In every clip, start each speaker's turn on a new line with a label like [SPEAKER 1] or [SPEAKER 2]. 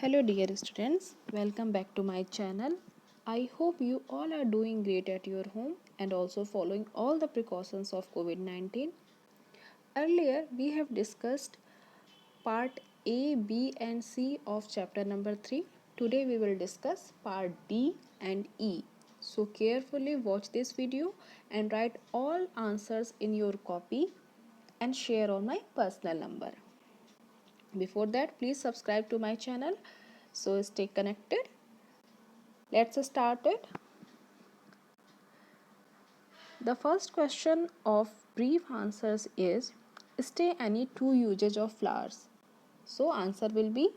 [SPEAKER 1] Hello dear students, welcome back to my channel. I hope you all are doing great at your home and also following all the precautions of COVID-19. Earlier we have discussed part A, B and C of chapter number 3. Today we will discuss part D and E. So carefully watch this video and write all answers in your copy and share on my personal number. Before that, please subscribe to my channel. So stay connected. Let's start it. The first question of brief answers is state any two uses of flowers. So answer will be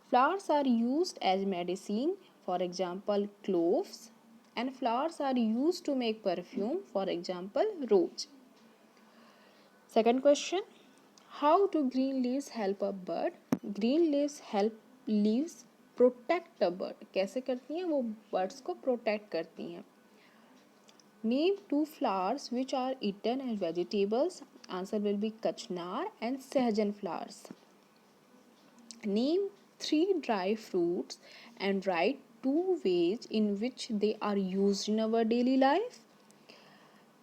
[SPEAKER 1] flowers are used as medicine, for example cloves, and flowers are used to make perfume, for example rose. Second question, how do green leaves help a bird? Green leaves help leaves protect a bird. कैसे करती हैं वो birds को protect करती हैं. Name two flowers which are eaten as vegetables. Answer will be kachnar and sahjan flowers. Name three dry fruits and write two ways in which they are used in our daily life.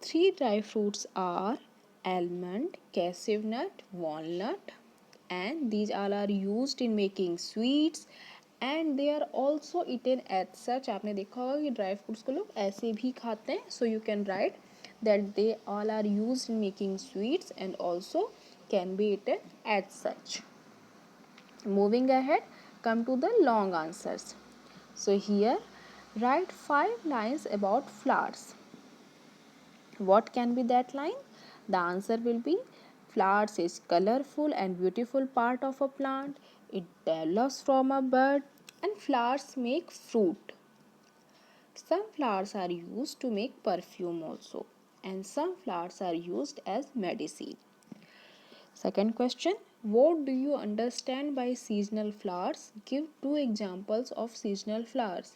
[SPEAKER 1] Three dry fruits are almond, cashew nut, walnut, and these all are used in making sweets and they are also eaten as such. आपने देखा होगा कि dry fruits को लोग ऐसे भी खाते हैं. So you can write that they all are used in making sweets and also can be eaten as such. Moving ahead, come to the long answers. So here write 5 lines about flowers. What can be that line? The answer will be flowers is colorful and beautiful part of a plant. It develops from a bud and flowers make fruit. Some flowers are used to make perfume also and some flowers are used as medicine. Second question, what do you understand by seasonal flowers? Give two examples of seasonal flowers.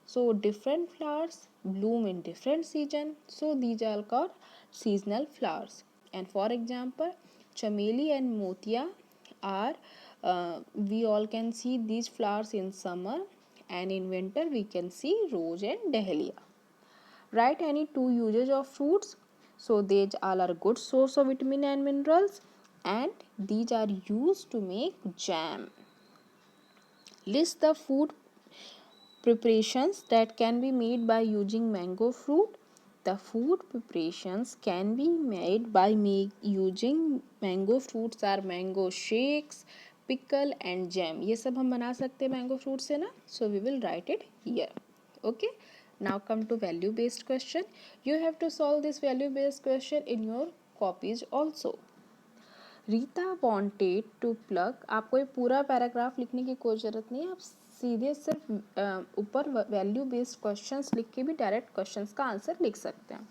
[SPEAKER 1] So different flowers bloom in different season. So these are called seasonal flowers. And for example, chameli and motia are we all can see these flowers in summer and in winter we can see rose and dahlia. Write any two uses of fruits. So these all are good source of vitamin and minerals and these are used to make jam. List the food preparations that can be made by using mango fruit. The food preparations can be made by using mango fruits are mango shakes, pickle and jam. ये सब हम बना सकते हैं mango fruit से ना. So we will write it here. Okay. Now come to value based question. You have to solve this value based question in your copies also. Rita wanted to pluck. आपको ये पूरा पैराग्राफ लिखने की कोई ज़रूरत नहीं है. आप सीधे सिर्फ ऊपर वैल्यू बेस्ड क्वेश्चंस लिख के भी डायरेक्ट क्वेश्चंस का आंसर लिख सकते हैं.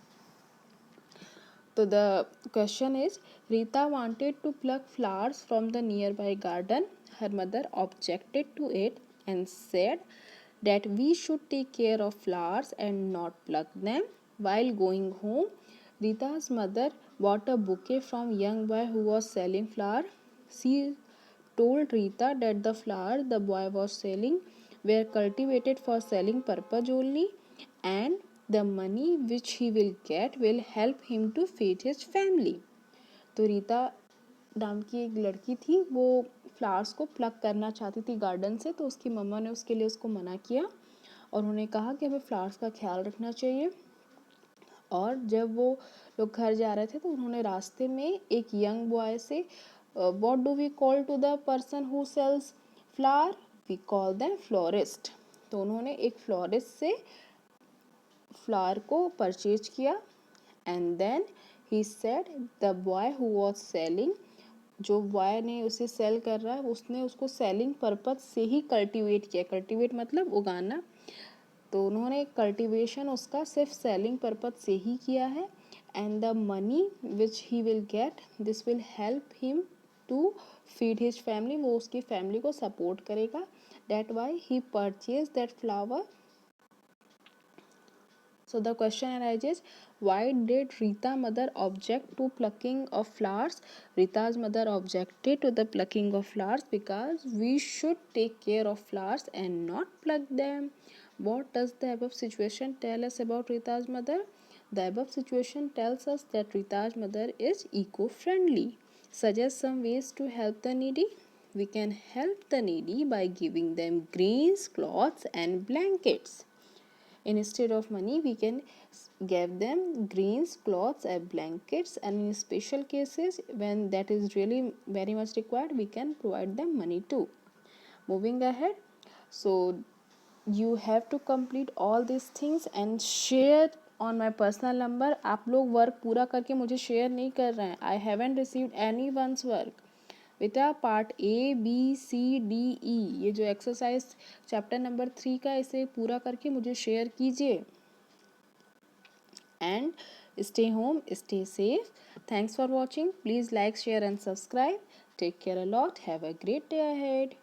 [SPEAKER 1] तो the question is Rita wanted to pluck flowers from the nearby garden. Her mother objected to it and said that we should take care of flowers and not pluck them. While going home, Rita's mother bought a bouquet from a young boy who was selling flowers. She told Rita that the flowers the boy was selling were cultivated for selling purpose only and the money which he will get will help him to feed his family. तो रीता नाम की एक लड़की थी, वो flowers को plug करना चाहती थी गार्डन से. तो उसकी मम्मा ने उसके लिए उसको मना किया और उन्होंने कहा कि हमें फ्लावर्स का ख्याल रखना चाहिए. और जब वो लोग घर जा रहे थे तो उन्होंने रास्ते में एक यंग बॉय से what do we call to the person who sells flower? We call them florist. तो उन्होंने एक फ्लोरिस्ट से फ्लावर को परचेज किया and then he said the boy who was selling, जो बॉय ने उसे सेल कर रहा है उसने उसको सेलिंग पर्पज से ही कल्टीवेट किया. कल्टीवेट मतलब उगाना. तो उन्होंने कल्टीवेशन उसका सिर्फ सेलिंग पर्पज से ही किया है. And the money which he will get this will help him to feed his family. वो उसकी फैमिली को सपोर्ट करेगा. That why he purchase that flower. So the question arises, Why did Rita mother object to plucking of flowers? Rita's mother objected to the plucking of flowers because we should take care of flowers and not pluck them. What does the above situation tell us about Rita's mother? The above situation tells us that Rita's mother is eco-friendly. Suggest some ways to help the needy. We can help the needy by giving them greens, cloths, and blankets. Instead of money, we can give them greens, cloths, and blankets, and in special cases when that is really very much required, we can provide them money too. Moving ahead, so you have to complete all these things and share on my personal number. आप लोग work पूरा करके मुझे share नहीं कर रहे हैं. I haven't received anyone's work. बेटा पार्ट ABCDE ये जो एक्सरसाइज चैप्टर नंबर 3 का, इसे पूरा करके मुझे शेयर कीजिए. And stay home, stay safe. Thanks for watching. Please like, share and subscribe. Take care a lot. Have a great day ahead.